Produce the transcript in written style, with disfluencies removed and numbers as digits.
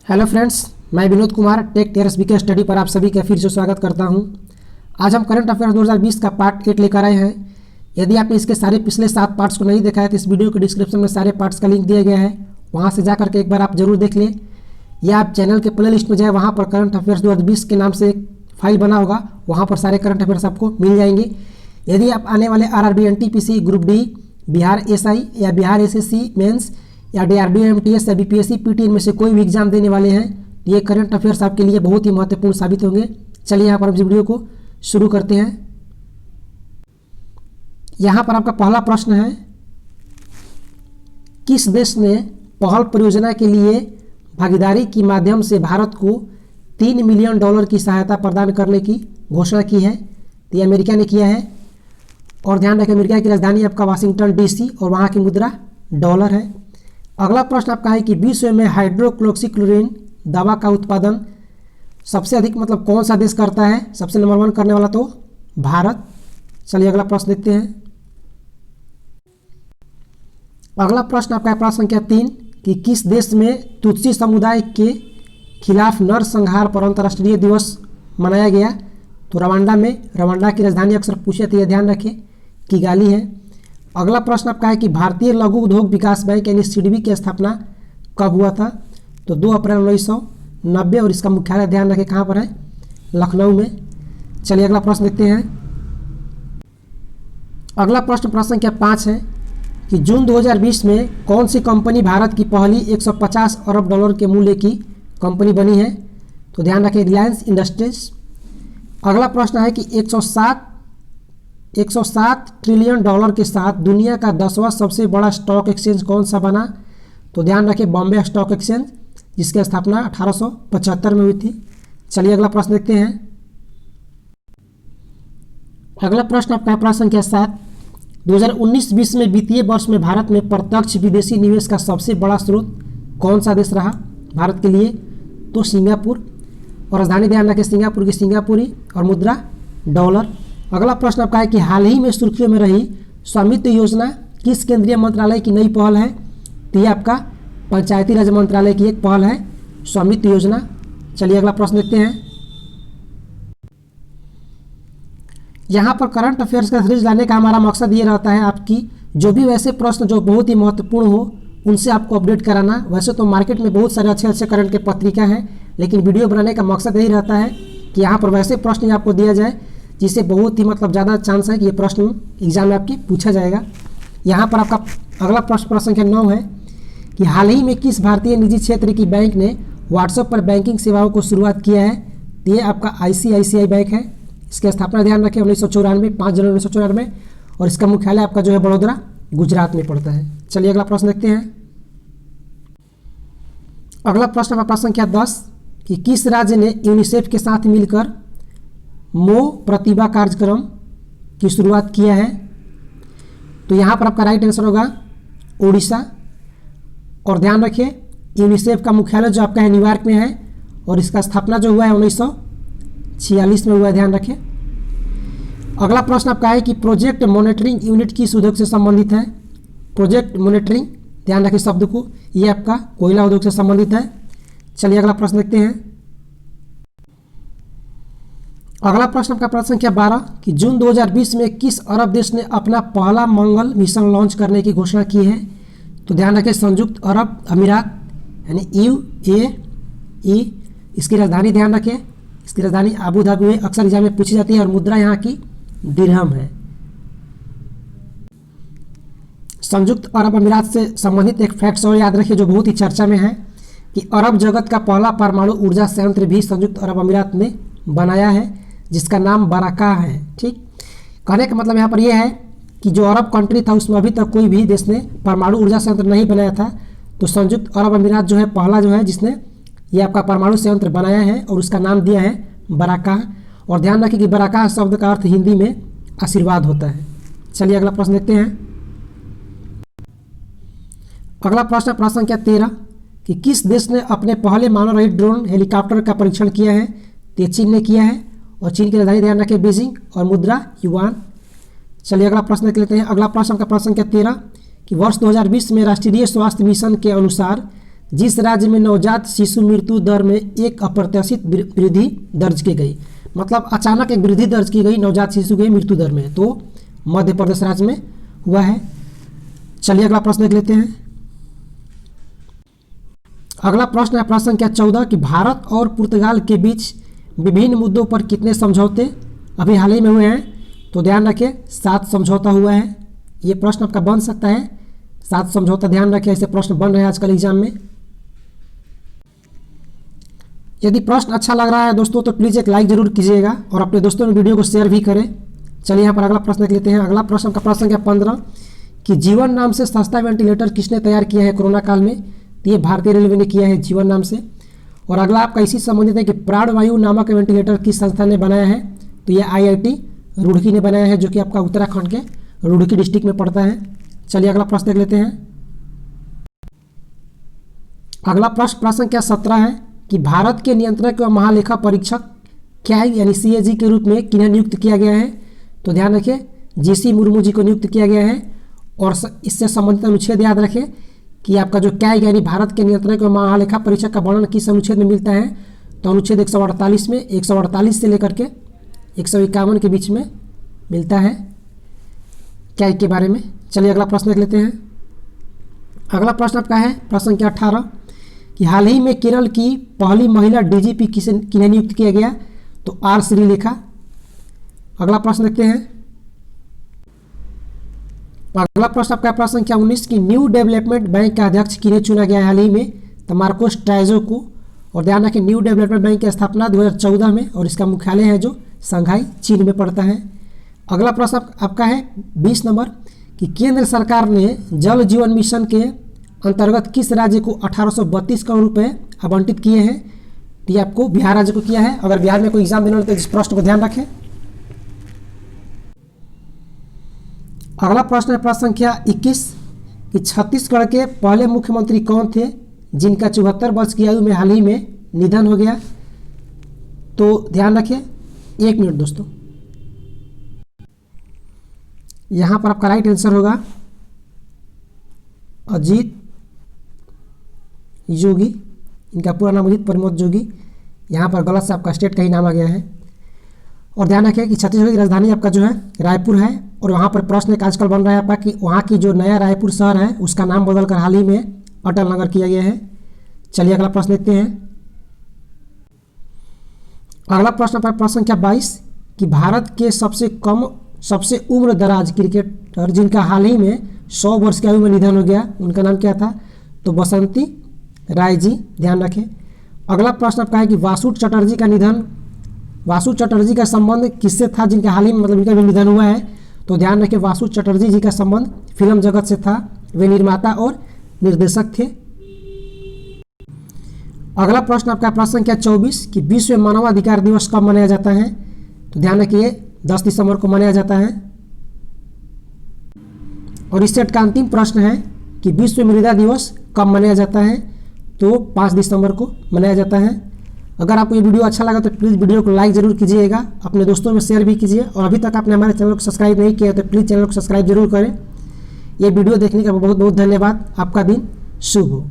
Hello friends, मैं Vinod Kumar tech टेरस बीके स्टडी पर आप सभी का फिर से स्वागत करता हूं। आज हम करंट अफेयर्स 2020 का पार्ट 8 लेकर आए हैं। यदि आपने इसके सारे पिछले 7 पार्ट्स को नहीं देखा है तो इस वीडियो के डिस्क्रिप्शन में सारे पार्ट्स का लिंक दिया गया है, वहां से जाकर के एक बार आप जरूर देख लें। या आप चैनल के प्ले लिस्ट में जाए, वहाँ पर करंट अफेयर्स 2020 के नाम से एक फाइल बना होगा, वहाँ पर सारे करंट अफेयर्स आपको मिल जाएंगे। यदि आप आने वाले RRB NTPC group D, Bihar SI या बिहार SSC मेंस या DRDO MTS या BPSC PTN में से कोई भी एग्जाम देने वाले हैं, ये करंट अफेयर्स आपके लिए बहुत ही महत्वपूर्ण साबित होंगे। चलिए यहाँ पर हम इस वीडियो को शुरू करते हैं। यहाँ पर आपका पहला प्रश्न है, किस देश ने पहल परियोजना के लिए भागीदारी के माध्यम से भारत को $3 मिलियन की सहायता प्रदान करने की घोषणा की है? तो ये अमेरिका ने किया है। और ध्यान रखें, अमेरिका की राजधानी आपका वाशिंगटन DC और वहाँ की मुद्रा डॉलर है। अगला प्रश्न आपका है कि विश्व में हाइड्रोक्लोरोक्विनोन दवा का उत्पादन सबसे अधिक कौन सा देश करता है? सबसे नंबर 1 करने वाला तो भारत। चलिए अगला प्रश्न देखते हैं। अगला प्रश्न आपका है प्रश्न संख्या 3 कि किस देश में तुत्सी समुदाय के खिलाफ नरसंहार पर अंतर्राष्ट्रीय दिवस मनाया गया? तो रवांडा में। रवांडा की राजधानी अक्सर पूछे तो यह ध्यान रखें किगाली है। अगला प्रश्न आपका है कि भारतीय लघु उद्योग विकास बैंक यानी सिडबी की स्थापना कब हुआ था? तो 2 अप्रैल 1990 और इसका मुख्यालय ध्यान रखें कहाँ पर है? लखनऊ में। चलिए अगला प्रश्न देखते हैं। अगला प्रश्न संख्या 5 है कि जून 2020 में कौन सी कंपनी भारत की पहली $150 अरब के मूल्य की कंपनी बनी है? तो ध्यान रखें रिलायंस इंडस्ट्रीज। अगला प्रश्न है कि 107 ट्रिलियन डॉलर के साथ दुनिया का 10वां सबसे बड़ा स्टॉक एक्सचेंज कौन सा बना? तो ध्यान रखें बॉम्बे स्टॉक एक्सचेंज, जिसकी स्थापना 1875 में हुई थी। चलिए अगला प्रश्न देखते हैं। अगला प्रश्न आपका प्रश्न संख्या 7, 2019-20 में वित्तीय वर्ष में भारत में प्रत्यक्ष विदेशी निवेश का सबसे बड़ा स्रोत कौन सा देश रहा भारत के लिए? तो सिंगापुर। और राजधानी ध्यान रखें सिंगापुर की सिंगापुरी और मुद्रा डॉलर। अगला प्रश्न आपका है कि हाल ही में सुर्खियों में रही स्वामित्व योजना किस केंद्रीय मंत्रालय की नई पहल है? तो ये आपका पंचायती राज मंत्रालय की एक पहल है स्वामित्व योजना। चलिए अगला प्रश्न देखते हैं। यहाँ पर करंट अफेयर्स का सीरीज लाने का हमारा मकसद ये रहता है आपकी जो भी वैसे प्रश्न जो बहुत ही महत्वपूर्ण हो उनसे आपको अपडेट कराना। वैसे तो मार्केट में बहुत सारे अच्छे करंट के पत्रिका हैं, लेकिन वीडियो बनाने का मकसद यही रहता है कि यहाँ पर वैसे प्रश्न आपको दिया जाए जिससे बहुत ही ज़्यादा चांस है कि ये प्रश्न एग्जाम में आपके पूछा जाएगा। यहाँ पर आपका अगला प्रश्न संख्या 9 है कि हाल ही में किस भारतीय निजी क्षेत्र की बैंक ने व्हाट्सएप पर बैंकिंग सेवाओं को शुरुआत किया है? तो ये आपका ICICI बैंक है। इसकी स्थापना ध्यान रखें 1994 5 जनवरी 1994 और इसका मुख्यालय आपका जो है बड़ौदा गुजरात में पड़ता है। चलिए अगला प्रश्न देखते हैं। अगला प्रश्न आपका संख्या 10 कि किस राज्य ने यूनिसेफ के साथ मिलकर मो प्रतिभा कार्यक्रम की शुरुआत किया है? तो यहाँ पर आपका राइट आंसर होगा उड़ीसा। और ध्यान रखिए यूनिसेफ का मुख्यालय जो आपका है न्यूयॉर्क में है और इसका स्थापना जो हुआ है 1946 में हुआ है, ध्यान रखें। अगला प्रश्न आपका है कि प्रोजेक्ट मॉनिटरिंग यूनिट किस उद्योग से संबंधित है? प्रोजेक्ट मॉनिटरिंग ध्यान रखिए शब्द को, ये आपका कोयला उद्योग से संबंधित है। चलिए अगला प्रश्न देखते हैं। अगला प्रश्न आपका प्रश्न संख्या 12 कि जून 2020 में किस अरब देश ने अपना पहला मंगल मिशन लॉन्च करने की घोषणा की है? तो ध्यान रखें संयुक्त अरब अमीरात यानी UAE। इसकी राजधानी ध्यान रखें, इसकी राजधानी अबू धाबी में अक्सर एग्जाम में पूछी जाती है और मुद्रा यहाँ की दिरहम है। संयुक्त अरब अमीरात से संबंधित एक फैक्ट और याद रखिए जो बहुत ही चर्चा में है कि अरब जगत का पहला परमाणु ऊर्जा संयंत्र भी संयुक्त अरब अमीरात ने बनाया है, जिसका नाम बराका है। ठीक, कहने का मतलब यहाँ पर यह है कि जो अरब कंट्री था उसमें अभी तक कोई भी देश ने परमाणु ऊर्जा संयंत्र नहीं बनाया था, तो संयुक्त अरब अमीरात जो है पहला जो है जिसने ये आपका परमाणु संयंत्र बनाया है और उसका नाम दिया है बराका। और ध्यान रखिए कि बराका शब्द का अर्थ हिंदी में आशीर्वाद होता है। चलिए अगला प्रश्न देखते हैं। अगला प्रश्न संख्या 13 कि किस देश ने अपने पहले मानव रहित ड्रोन हेलीकॉप्टर का परीक्षण किया है? तो चीन ने किया है और चीन की राजधानी ध्यान रखें बीजिंग और मुद्रा युआन। चलिए अगला प्रश्न देख लेते हैं। अगला प्रश्न का प्रश्न संख्या 13 कि वर्ष 2020 में राष्ट्रीय स्वास्थ्य मिशन के अनुसार जिस राज्य में नवजात शिशु मृत्यु दर में एक अप्रत्याशित वृद्धि दर्ज की गई, मतलब अचानक एक वृद्धि दर्ज की गई नवजात शिशु की मृत्यु दर में, तो मध्य प्रदेश राज्य में हुआ है। चलिए अगला प्रश्न देख लेते हैं। अगला प्रश्न है प्रश्न संख्या 14 कि भारत और पुर्तगाल के बीच विभिन्न मुद्दों पर कितने समझौते अभी हाल ही में हुए हैं, तो ध्यान रखिए 7 समझौता हुआ है। ये प्रश्न आपका बन सकता है, 7 समझौता, ध्यान रखिए, ऐसे प्रश्न बन रहे हैं आजकल एग्जाम में। यदि प्रश्न अच्छा लग रहा है दोस्तों तो प्लीज़ एक लाइक जरूर कीजिएगा और अपने दोस्तों में वीडियो को शेयर भी करें। चलिए यहाँ पर अगला प्रश्न देख लेते हैं। अगला प्रश्न का प्रश्न संख्या 15 कि जीवन नाम से सस्ता वेंटिलेटर किसने तैयार किया है कोरोना काल में, तो ये भारतीय रेलवे ने किया है जीवन नाम से। और अगला आपका इसी संबंधित है कि प्राणवायु नामक वेंटिलेटर किस संस्था ने बनाया है, तो ये IIT रुड़की ने बनाया है, जो कि आपका उत्तराखंड के रुड़की डिस्ट्रिक्ट में पड़ता है। चलिए अगला प्रश्न देख लेते हैं। अगला प्रश्न संख्या 17 है कि भारत के नियंत्रक व महालेखा परीक्षक क्या है, यानी CAG के रूप में किन्हें नियुक्त किया गया है, तो ध्यान रखिए GC मुर्मू जी को नियुक्त किया गया है। और इससे संबंधित अनुच्छेद याद रखें कि आपका जो क्या है, यानी भारत के नियंत्रक व महालेखा परीक्षक का वर्णन किस अनुच्छेद में मिलता है, तो अनुच्छेद 148 में, 148 से लेकर के 151 के बीच में मिलता है क्या के बारे में। चलिए अगला प्रश्न देख लेते हैं। अगला प्रश्न आपका है प्रश्न संख्या 18 कि हाल ही में केरल की पहली महिला DGP किन्हें नियुक्त किया गया, तो R श्रीलेखा। अगला प्रश्न देखते हैं। अगला प्रश्न आपका प्रश्न संख्या 19 कि न्यू डेवलपमेंट बैंक का अध्यक्ष किन्हें चुना गया है हाल ही में, तो मार्कोस ट्राइजो को। और ध्यान रखें न्यू डेवलपमेंट बैंक की स्थापना 2014 में और इसका मुख्यालय है जो शंघाई चीन में पड़ता है। अगला प्रश्न आपका है 20 नंबर कि केंद्र सरकार ने जल जीवन मिशन के अंतर्गत किस राज्य को 1832 करोड़ रुपए आवंटित किए हैं, तो ये आपको बिहार राज्य को किया है। अगर बिहार में कोई एग्जाम देना हो तो इस प्रश्न को ध्यान रखें। अगला प्रश्न है प्रश्न संख्या 21 कि छत्तीसगढ़ के पहले मुख्यमंत्री कौन थे जिनका 74 वर्ष की आयु में हाल ही में निधन हो गया, तो ध्यान रखिए 1 मिनट दोस्तों। यहाँ पर आपका राइट आंसर होगा अजीत जोगी, इनका पूरा नाम अजीत प्रमोद जोगी। यहाँ पर गलत से आपका स्टेट का ही नाम आ गया है। और ध्यान रखिए कि छत्तीसगढ़ की राजधानी आपका जो है रायपुर है, और वहाँ पर प्रश्न एक आजकल बन रहा है आपका कि वहाँ की जो नया रायपुर शहर है उसका नाम बदलकर हाल ही में अटल नगर किया गया है। चलिए अगला प्रश्न देखते हैं। अगला प्रश्न पर प्रश्न संख्या 22 कि भारत के सबसे उम्र दराज क्रिकेटर जिनका हाल ही में 100 वर्ष की आयु में निधन हो गया, उनका नाम क्या था, तो बसंती राय जी, ध्यान रखें। अगला प्रश्न आपका है कि वासु चटर्जी का संबंध किससे था जिनका हाल ही में, मतलब इनका भी निधन हुआ है, तो ध्यान रखें वासु चटर्जी जी का संबंध फिल्म जगत से था, वे निर्माता और निर्देशक थे। अगला प्रश्न आपका प्रश्न संख्या 24 कि विश्व मानवाधिकार दिवस कब मनाया जाता है, तो ध्यान रखिए 10 दिसंबर को मनाया जाता है। और इस सेट का अंतिम प्रश्न है कि विश्व मृदा दिवस कब मनाया जाता है, तो 5 दिसंबर को मनाया जाता है। अगर आपको ये वीडियो अच्छा लगा तो प्लीज़ वीडियो को लाइक जरूर कीजिएगा, अपने दोस्तों में शेयर भी कीजिए, और अभी तक आपने हमारे चैनल को सब्सक्राइब नहीं किया तो प्लीज़ चैनल को सब्सक्राइब जरूर करें। ये वीडियो देखने का बहुत बहुत धन्यवाद। आपका दिन शुभ हो।